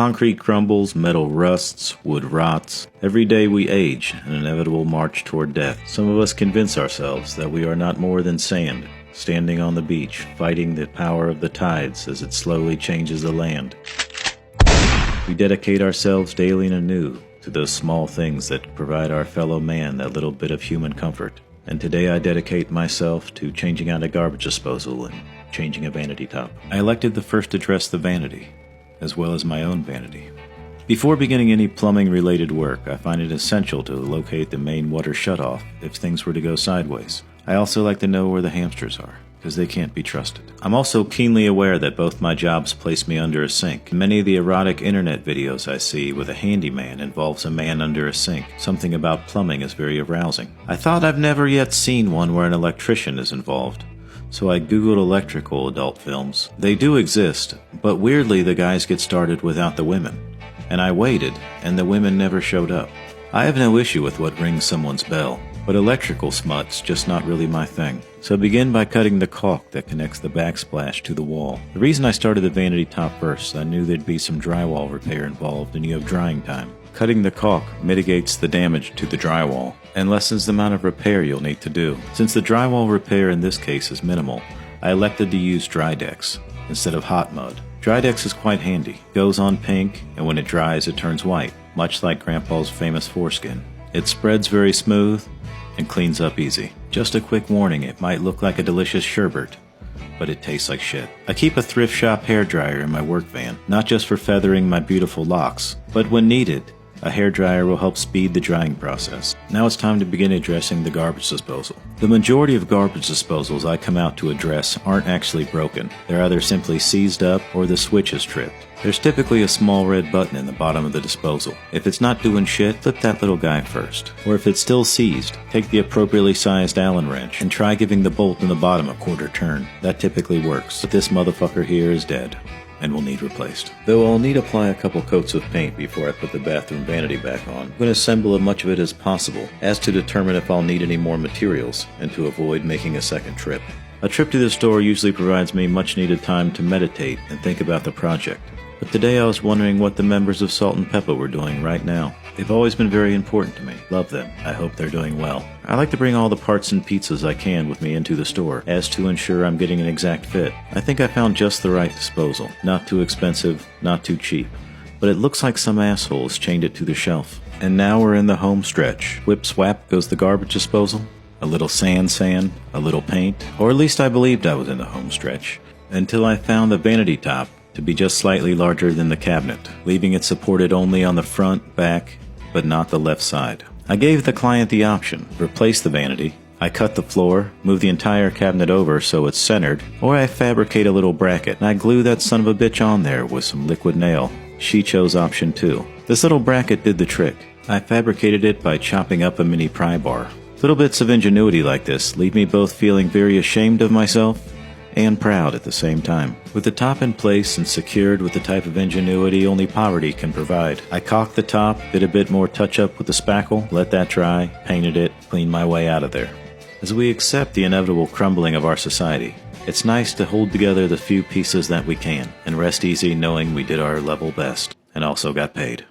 Concrete crumbles, metal rusts, wood rots. Every day we age, an inevitable march toward death. Some of us convince ourselves that we are not more than sand, standing on the beach, fighting the power of the tides as it slowly changes the land. We dedicate ourselves daily and anew to those small things that provide our fellow man that little bit of human comfort. And today I dedicate myself to changing out a garbage disposal and changing a vanity top. I elected to first address the vanity, as well as my own vanity. Before beginning any plumbing-related work, I find it essential to locate the main water shutoff if things were to go sideways. I also like to know where the hamsters are, because they can't be trusted. I'm also keenly aware that both my jobs place me under a sink. Many of the erotic internet videos I see with a handyman involves a man under a sink. Something about plumbing is very arousing. I thought I've never yet seen one where an electrician is involved, so I googled electrical adult films. They do exist, but weirdly the guys get started without the women. And I waited, and the women never showed up. I have no issue with what rings someone's bell, but electrical smut's just not really my thing. So begin by cutting the caulk that connects the backsplash to the wall. The reason I started the vanity top first, I knew there'd be some drywall repair involved and you have drying time. Cutting the caulk mitigates the damage to the drywall and lessens the amount of repair you'll need to do. Since the drywall repair in this case is minimal, I elected to use Drydex instead of hot mud. Drydex is quite handy. It goes on pink, and when it dries it turns white, much like Grandpa's famous foreskin. It spreads very smooth and cleans up easy. Just a quick warning, it might look like a delicious sherbet, but it tastes like shit. I keep a thrift shop hairdryer in my work van, not just for feathering my beautiful locks, but when needed, a hairdryer will help speed the drying process. Now it's time to begin addressing the garbage disposal. The majority of garbage disposals I come out to address aren't actually broken. They're either simply seized up or the switch is tripped. There's typically a small red button in the bottom of the disposal. If it's not doing shit, flip that little guy first. Or if it's still seized, take the appropriately sized Allen wrench and try giving the bolt in the bottom a quarter turn. That typically works, but this motherfucker here is dead and will need replaced. Though I'll need to apply a couple coats of paint before I put the bathroom vanity back on. I'm going to assemble as much of it as possible, as to determine if I'll need any more materials, and to avoid making a second trip. A trip to the store usually provides me much needed time to meditate and think about the project. But today I was wondering what the members of Salt and Pepper were doing right now. They've always been very important to me. Love them. I hope they're doing well. I like to bring all the parts and pieces I can with me into the store, as to ensure I'm getting an exact fit. I think I found just the right disposal. Not too expensive, not too cheap. But it looks like some assholes chained it to the shelf. And now we're in the home stretch. Whip swap goes the garbage disposal. A little sand, a little paint. Or at least I believed I was in the home stretch. Until I found the vanity top to be just slightly larger than the cabinet, leaving it supported only on the front, back, but not the left side. I gave the client the option: replace the vanity, I cut the floor, move the entire cabinet over so it's centered, or I fabricate a little bracket and I glue that son of a bitch on there with some liquid nail. She chose option 2. This little bracket did the trick. I fabricated it by chopping up a mini pry bar. Little bits of ingenuity like this leave me both feeling very ashamed of myself and proud at the same time. With the top in place and secured with the type of ingenuity only poverty can provide, I caulked the top, did a bit more touch-up with the spackle, let that dry, painted it, cleaned my way out of there. As we accept the inevitable crumbling of our society, it's nice to hold together the few pieces that we can, and rest easy knowing we did our level best, and also got paid.